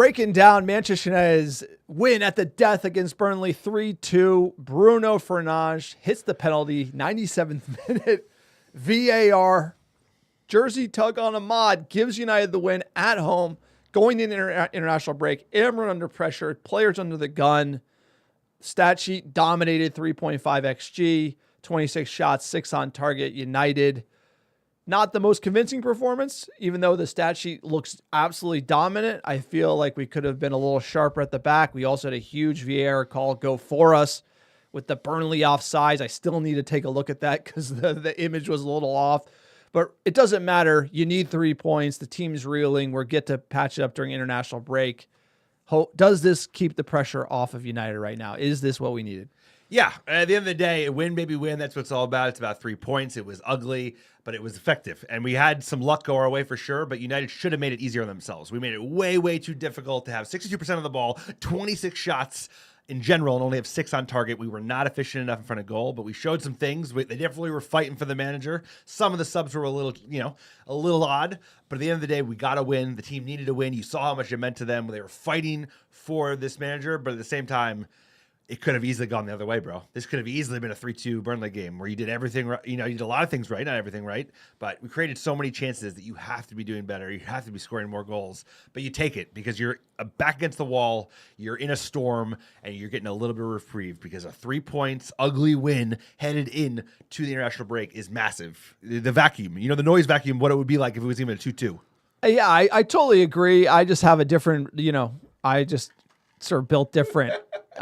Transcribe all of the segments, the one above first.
Breaking down Manchester United's win at the death against Burnley 3-2. Bruno Fernandes hits the penalty, 97th minute. VAR, jersey tug on Ahmad gives United the win at home. Going in international break, Everton under pressure, players under the gun. Stat sheet dominated 3.5 XG, 26 shots, 6 on target. United, not the most convincing performance, even though the stat sheet looks absolutely dominant. I feel like we could have been a little sharper at the back. We also had a huge VAR call go for us with the Burnley offsides. I still need to take a look at that because the image was a little off. But it doesn't matter. You need 3 points. The team's reeling. We'll get to patch it up during international break. Does this keep the pressure off of United right now? Is this what we needed? Yeah, at the end of the day, win, baby, win. That's what it's all about. It's about 3 points. It was ugly, but it was effective. And we had some luck go our way for sure, but United should have made it easier on themselves. We made it way, way too difficult to have 62% of the ball, 26 shots in general, and only have 6 on target. We were not efficient enough in front of goal, but we showed some things. They definitely were fighting for the manager. Some of the subs were a little odd, but at the end of the day, we got to win. The team needed to win. You saw how much it meant to them. They were fighting for this manager, but at the same time, it could have easily gone the other way, bro. This could have easily been a 3-2 Burnley game where you did everything right. You did a lot of things right, not everything right, but we created so many chances that you have to be doing better. You have to be scoring more goals, but you take it because you're back against the wall. You're in a storm and you're getting a little bit of reprieve because a 3 points ugly win headed in to the international break is massive. The vacuum, the noise vacuum, what it would be like if it was even a 2-2. Yeah, I totally agree. I just have a different, I just sort of built different.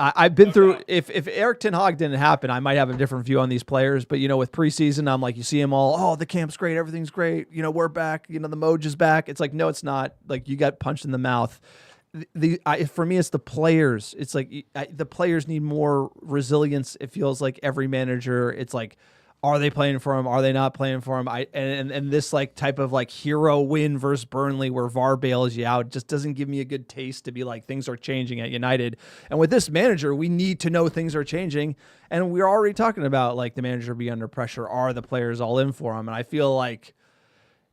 I've been through, if Eric Ten Hag didn't happen, I might have a different view on these players. But, with preseason, I'm like, you see them all, the camp's great, everything's great. We're back, the Moj is back. It's like, no, it's not. Like, you got punched in the mouth. For me, it's the players. It's like the players need more resilience. It feels like every manager, it's like, are they playing for him? Are they not playing for him? And this type of hero win versus Burnley where VAR bails you out just doesn't give me a good taste to be like things are changing at United. And with this manager, we need to know things are changing. And we're already talking about the manager be under pressure. Are the players all in for him? And I feel like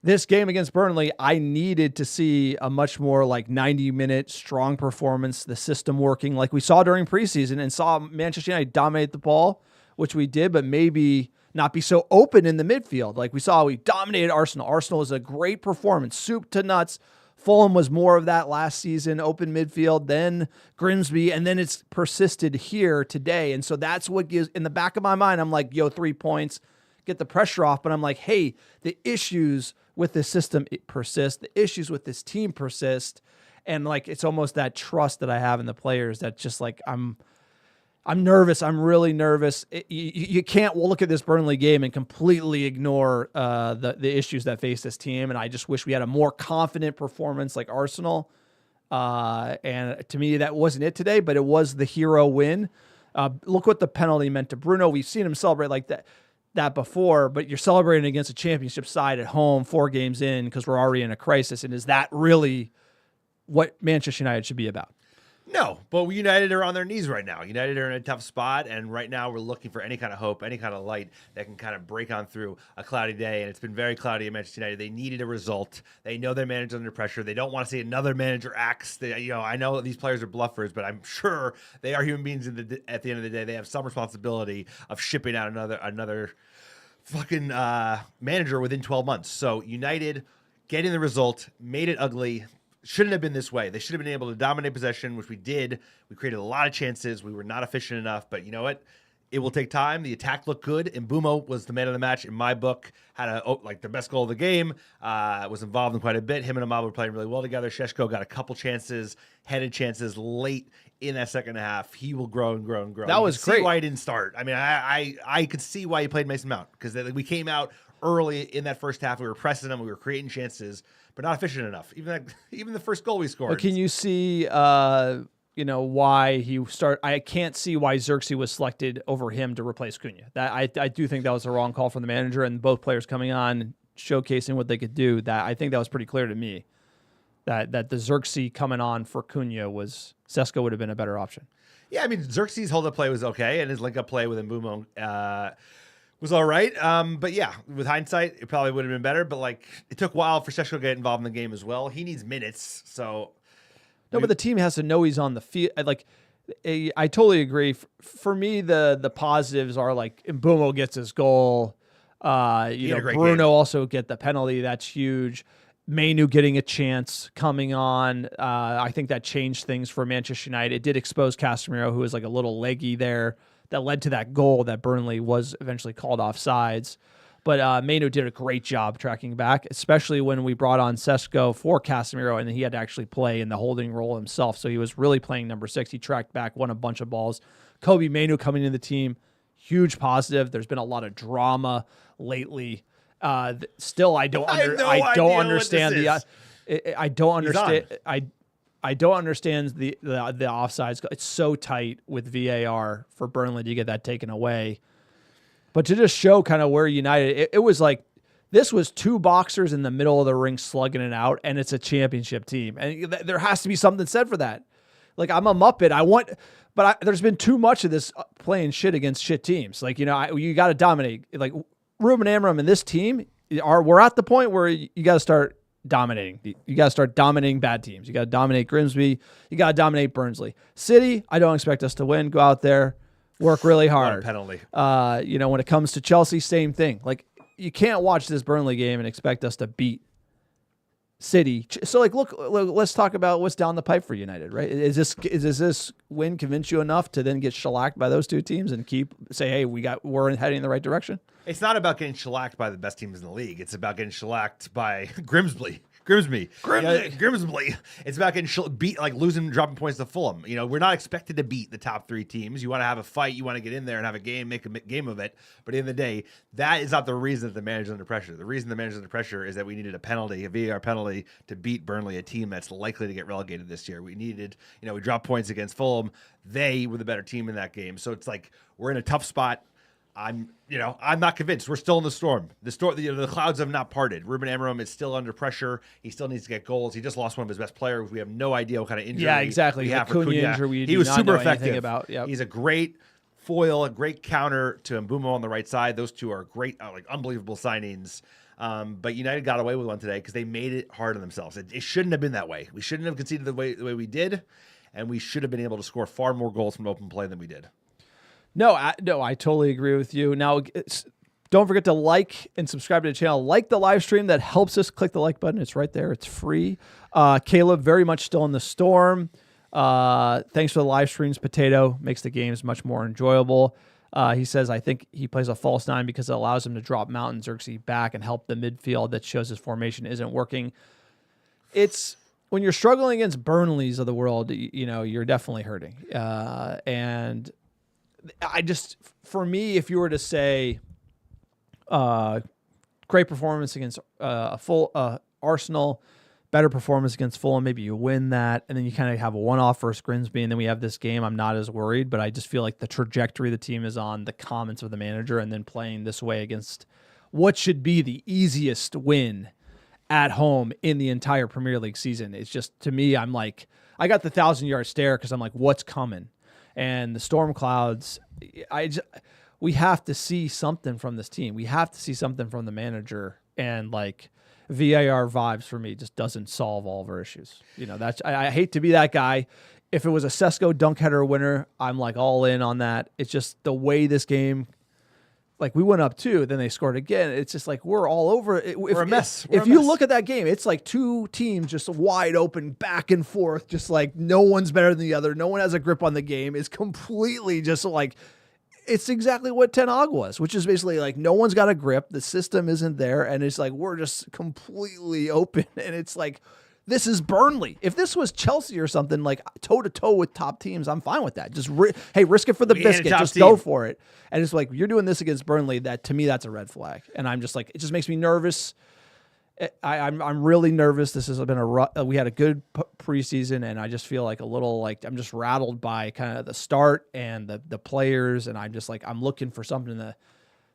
this game against Burnley, I needed to see a much more 90-minute strong performance, the system working like we saw during preseason and saw Manchester United dominate the ball, which we did, but maybe not be so open in the midfield. Like we saw, we dominated Arsenal. Arsenal was a great performance, soup to nuts. Fulham was more of that last season, open midfield, then Grimsby, and then it's persisted here today. And so that's what gives, in the back of my mind, I'm like, 3 points, get the pressure off. But I'm like, hey, the issues with this system persist. The issues with this team persist. And it's almost that trust that I have in the players that just I'm nervous. I'm really nervous. You can't look at this Burnley game and completely ignore the issues that face this team. And I just wish we had a more confident performance like Arsenal. And to me, that wasn't it today, but it was the hero win. Look what the penalty meant to Bruno. We've seen him celebrate like that before, but you're celebrating against a championship side at home 4 games in because we're already in a crisis. And is that really what Manchester United should be about? No, but United are on their knees right now. United are in a tough spot, and right now we're looking for any kind of hope, any kind of light that can kind of break on through a cloudy day, and it's been very cloudy at Manchester United. They needed a result. They know their manager's under pressure. They don't want to see another manager axe. I know these players are bluffers, but I'm sure they are human beings at the end of the day. They have some responsibility of shipping out another fucking manager within 12 months. So United getting the result, made it ugly. Shouldn't have been this way. They should have been able to dominate possession, which we did. We created a lot of chances. We were not efficient enough, but you know what? It will take time. The attack looked good, and Mbumo was the man of the match in my book. Had the best goal of the game. Was involved in quite a bit. Him and Ahmad were playing really well together. Šeško got a couple chances, headed chances late in that second half. He will grow and grow and grow. That was great. See why he didn't start. I mean, I could see why he played Mason Mount because we came out early in that first half. We were pressing them. We were creating chances, but not efficient enough. Even the first goal we scored. But can you see, why he started? I can't see why Xerxes was selected over him to replace Cunha. That I do think that was a wrong call from the manager, and both players coming on showcasing what they could do. That I think that was pretty clear to me. That the Xerxes coming on for Cunha Šeško would have been a better option. Yeah, I mean Xerxes' hold-up play was okay, and his link-up play with Mbumo was all right. But yeah, with hindsight, it probably would have been better. But it took a while for Šeško to get involved in the game as well. He needs minutes, so No, but the team has to know he's on the field. I totally agree. For me, the positives are like Mbeumo gets his goal. Bruno game. also get the penalty. That's huge. Mainu getting a chance coming on. I think that changed things for Manchester United. It did expose Casemiro, who was like a little leggy there, that led to that goal that Burnley was eventually called offsides. But Mainu did a great job tracking back, especially when we brought on Sesko for Casemiro, and he had to actually play in the holding role himself. So he was really playing number 6. He tracked back, won a bunch of balls. Kobe Mainu coming into the team, huge positive. There's been a lot of drama lately. Still, I don't understand the offsides. It's so tight with VAR for Burnley to get that taken away. But to just show kind of where United, it was like this was 2 boxers in the middle of the ring slugging it out, and it's a championship team, and there has to be something said for that. Like, I'm a Muppet. There's been too much of this playing shit against shit teams. Like, you got to dominate. Like, Ruben Amorim and this team we're at the point where you got to start dominating. You got to start dominating bad teams. You got to dominate Grimsby. You got to dominate Burnley. City, I don't expect us to win. Go out there, work really hard. What a penalty. When it comes to Chelsea, same thing. Like, you can't watch this Burnley game and expect us to beat City. So, look, let's talk about what's down the pipe for United, right? Is this win convince you enough to then get shellacked by those 2 teams and say, hey, we're heading in the right direction? It's not about getting shellacked by the best teams in the league. It's about getting shellacked by Grimsby. It's about getting beat, like dropping points to Fulham. We're not expected to beat the top 3 teams. You want to have a fight. You want to get in there and have a game, make a game of it. But at the end of the day, that is not the reason that the manager's under pressure. The reason the manager's under pressure is that we needed a VAR penalty to beat Burnley, a team that's likely to get relegated this year. We dropped points against Fulham. They were the better team in that game. So it's like we're in a tough spot. I'm not convinced. We're still in the storm. The clouds have not parted. Ruben Amorim is still under pressure. He still needs to get goals. He just lost one of his best players. We have no idea what kind of injury. Yeah, exactly. We have for Cunha injury. He was super effective. Yep. He's a great foil, a great counter to Mbeumo on the right side. Those 2 are great, unbelievable signings. But United got away with one today because they made it hard on themselves. It shouldn't have been that way. We shouldn't have conceded the way we did, and we should have been able to score far more goals from open play than we did. No, I totally agree with you. Now, don't forget to like and subscribe to the channel. Like the live stream. That helps us. Click the like button. It's right there. It's free. Caleb, very much still in the storm. Thanks for the live streams. Potato makes the games much more enjoyable. He says, I think he plays a false 9 because it allows him to drop Mount and Xerxes back and help the midfield. That shows his formation isn't working. It's when you're struggling against Burnleys of the world, you're definitely hurting. And for me, if you were to say, great performance against a full Arsenal, better performance against Fulham, maybe you win that, and then you kind of have a one-off versus Grimsby, and then we have this game. I'm not as worried, but I just feel like the trajectory the team is on, the comments of the manager, and then playing this way against what should be the easiest win at home in the entire Premier League season. It's just, to me, I'm like, I got the 1,000-yard stare because I'm like, what's coming? And the storm clouds, we have to see something from this team. We have to see something from the manager, and like VAR vibes for me just doesn't solve all of our issues. I hate to be that guy. If it was a Sesko dunk header winner, I'm like all in on that. It's just the way this game, like we went up 2, then they scored again. It's just like we're all over it. We're a mess. If you look at that game, it's like 2 teams just wide open, back and forth, just like no one's better than the other. No one has a grip on the game. It's completely just like, it's exactly what Ten Hag was, which is basically like no one's got a grip. The system isn't there. And it's like we're just completely open. And it's like, this is Burnley. If this was Chelsea or something, like toe-to-toe with top teams, I'm fine with that. Just risk it for the biscuit. Just go for it. And it's like, you're doing this against Burnley. That, to me, that's a red flag. And I'm just like, it just makes me nervous. I'm really nervous. This has been we had a good preseason, and I just feel like a little like I'm just rattled by kind of the start and the players, and I'm just like I'm looking for something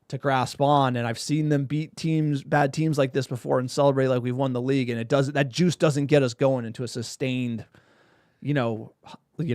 to grasp on. And I've seen them beat bad teams like this before, and celebrate like we've won the league, and that juice doesn't get us going into a sustained, you know what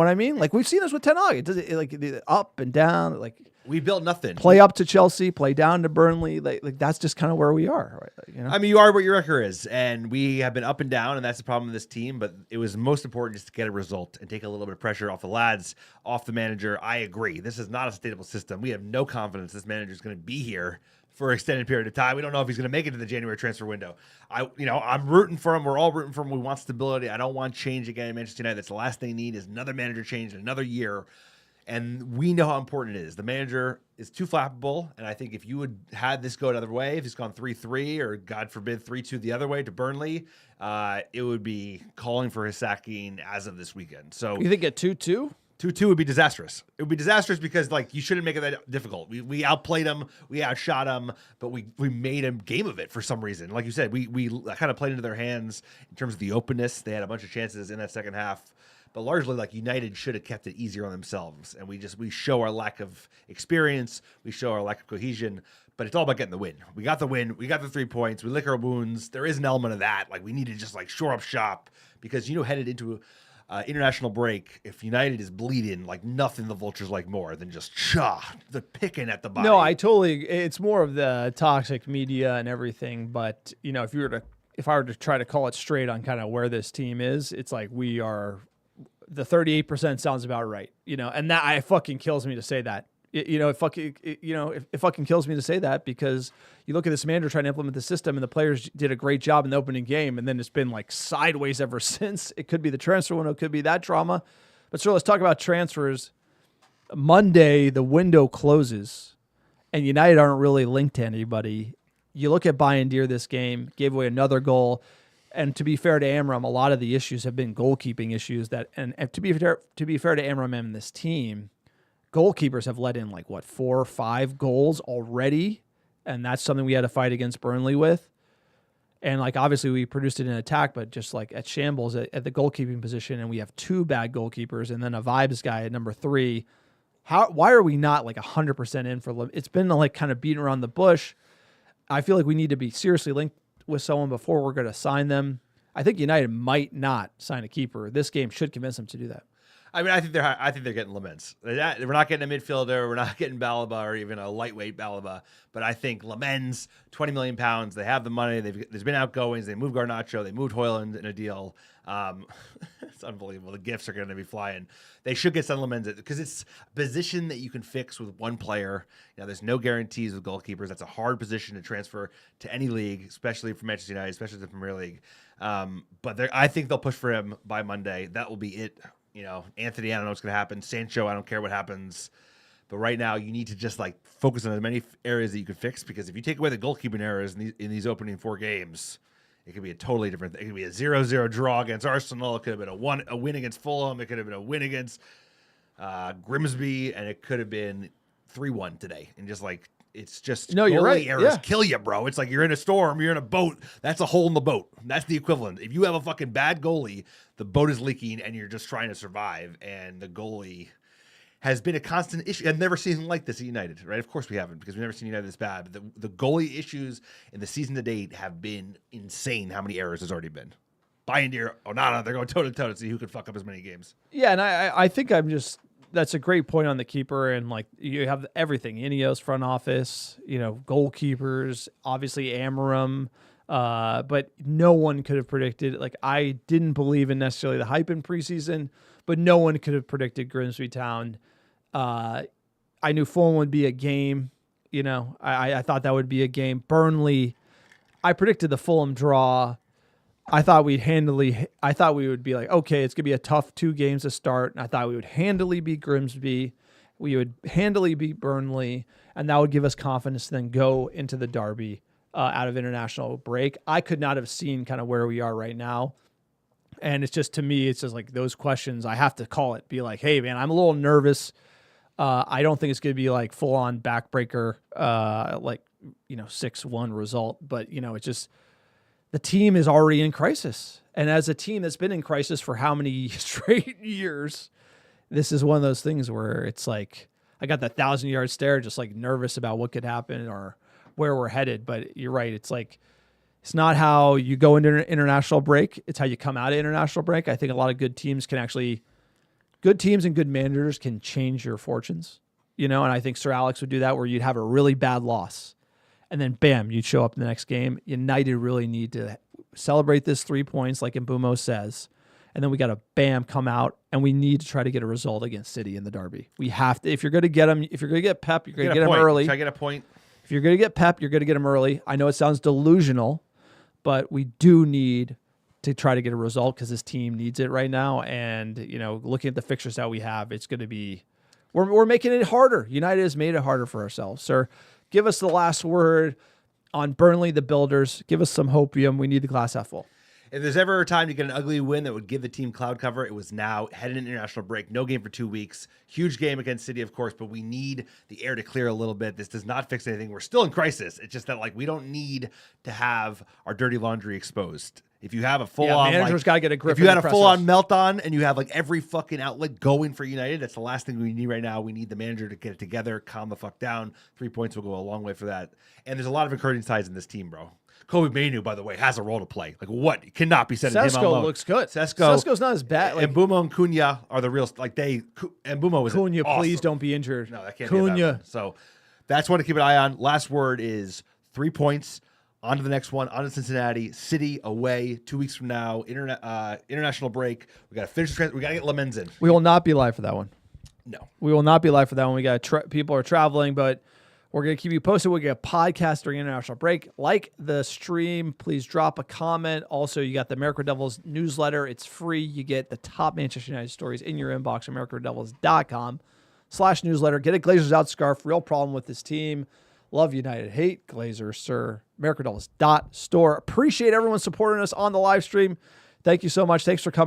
I mean? Like we've seen this with Ten Hag. It does like the up and down, like. We built nothing. Play up to Chelsea, play down to Burnley. Like that's just kind of where we are. Right? You know? I mean, you are what your record is, and we have been up and down, and that's the problem with this team. But it was most important just to get a result and take a little bit of pressure off the lads, off the manager. I agree. This is not a sustainable system. We have no confidence this manager is going to be here for an extended period of time. We don't know if he's going to make it to the January transfer window. I'm rooting for him. We're all rooting for him. We want stability. I don't want change again in Manchester United. That's the last thing they need is another manager change in another year. And we know how important it is. The manager is too flappable, and I think if you would had this go another way, if he's gone 3-3 or God forbid 3-2 the other way to Burnley, it would be calling for his sacking as of this weekend. So you think at 2-2? 2-2 would be disastrous. It would be disastrous because you shouldn't make it that difficult. We outplayed him, we outshot him, but we made a game of it for some reason. Like you said, we kind of played into their hands in terms of the openness. They had a bunch of chances in that second half. But largely, United should have kept it easier on themselves. And we show our lack of experience. We show our lack of cohesion. But it's all about getting the win. We got the win. We got the 3 points. We lick our wounds. There is an element of that. We need to just shore up shop. Because, headed into international break, if United is bleeding, nothing the Vultures like more than just the picking at the body. No, it's more of the toxic media and everything. But, if I were to try to call it straight on kind of where this team is, it's we are... The 38% sounds about right, and that it fucking kills me to say that. It fucking kills me to say that because you look at this manager trying to implement the system and the players did a great job in the opening game, and then it's been sideways ever since. It could be the transfer window, it could be that drama. But so let's talk about transfers. Monday, the window closes, and United aren't really linked to anybody. You look at Bayern this game, gave away another goal. And to be fair to Amram, a lot of the issues have been goalkeeping issues. And to be fair to Amram and this team, goalkeepers have let in 4 or 5 goals already, and that's something we had to fight against Burnley with. And obviously we produced it in attack, but just at shambles at the goalkeeping position, and we have 2 bad goalkeepers, and then a vibes guy at number 3. Why are we not 100% in for? It's been kind of beating around the bush. I feel we need to be seriously linked with someone before we're going to sign them. I think United might not sign a keeper. This game should convince them to do that. I mean, I think they're getting Lamens. We're not getting a midfielder. We're not getting Balaba or even a lightweight Balaba. But I think Lamens, £20 million. They have the money. There's been outgoings. They moved Garnacho. They moved Højlund in a deal. It's unbelievable. The gifts are going to be flying. They should get some Lamens because it's a position that you can fix with one player. There's no guarantees with goalkeepers. That's a hard position to transfer to any league, especially for Manchester United, especially the Premier League. But I think they'll push for him by Monday. That will be it. Anthony, I don't know what's going to happen. Sancho, I don't care what happens. But right now, you need to just focus on as many areas that you can fix, because if you take away the goalkeeping errors in these opening 4 games, it could be a totally different thing. It could be a 0-0 draw against Arsenal. It could have been a win against Fulham. It could have been a win against Grimsby, and it could have been 3-1 today. And just it's just no, you're right. Errors kill you, bro. It's you're in a storm, you're in a boat. That's a hole in the boat. That's the equivalent. If you have a fucking bad goalie, the boat is leaking and you're just trying to survive. And the goalie has been a constant issue. I've never seen anything like this at United, right? Of course we haven't, because we've never seen United this bad. But the goalie issues in the season to date have been insane. How many errors there's already been? Bayern, Onana, they're going toe to toe to see who could fuck up as many games. Yeah, and I think that's a great point on the keeper, and you have everything: Ineos front office, goalkeepers, obviously Amram, but no one could have predicted. I didn't believe in necessarily the hype in preseason, but no one could have predicted Grimsby Town. I knew Fulham would be a game. I thought that would be a game. Burnley, I predicted the Fulham draw. I thought we would be okay, it's going to be a tough 2 games to start. And I thought we would handily beat Grimsby. We would handily beat Burnley. And that would give us confidence to then go into the derby out of international break. I could not have seen kind of where we are right now. And it's just, to me, it's just those questions, I have to call it. Be hey, man, I'm a little nervous. I don't think it's going to be full-on backbreaker, 6-1 result. But, it's just... The team is already in crisis. And as a team that's been in crisis for how many straight years, this is one of those things where it's I got that 1,000-yard stare, just nervous about what could happen or where we're headed. But you're right. It's it's not how you go into international break. It's how you come out of international break. I think a lot of good teams and good managers can change your fortunes. and I think Sir Alex would do that, where you'd have a really bad loss. And then, bam, you'd show up in the next game. United really need to celebrate this 3 points, like Mbumo says. And then we got to, bam, come out, and we need to try to get a result against City in the derby. We have to. If you're going to get them, if you're going to get Pep, you're going to get them early. Try to get a point. If you're going to get Pep, you're going to get them early. I know it sounds delusional, but we do need to try to get a result because this team needs it right now. And, looking at the fixtures that we have, it's going to be, we're making it harder. United has made it harder for ourselves. Sir, give us the last word on Burnley, the Builders. Give us some hopium. We need the glass half full. If there's ever a time to get an ugly win that would give the team cloud cover, it was now. Heading into international break, no game for 2 weeks. Huge game against City, of course, but we need the air to clear a little bit. This does not fix anything. We're still in crisis. It's just that we don't need to have our dirty laundry exposed. If you have a full-on, manager's got to get a grip. If you had a full-on meltdown and you have every fucking outlet going for United, that's the last thing we need right now. We need the manager to get it together, calm the fuck down. 3 points will go a long way for that. And there's a lot of encouraging sides in this team, bro. Kobe Mainu, by the way, has a role to play. What? It cannot be said of him alone. Sesko looks good. Sesko's not as bad. And Mbumo and Cunha are the real, and Mbumo was Cunha, awesome. Please don't be injured. No, that can't be a bad one. So that's one to keep an eye on. Last word is 3 points. On to the next one. On to Cincinnati. City away 2 weeks from now. International break. We got to finish the we got to get Lemens in. We will not be live for that one. No. We will not be live for that one. We got people are traveling, but we're going to keep you posted. We'll get a podcast during international break. Like the stream. Please drop a comment. Also, you got the America Devils newsletter. It's free. You get the top Manchester United stories in your inbox, americadevils.com/newsletter. Get a Glazers Out scarf. Real problem with this team. Love United. Hate Glazers, sir. americadevils.store. Appreciate everyone supporting us on the live stream. Thank you so much. Thanks for coming.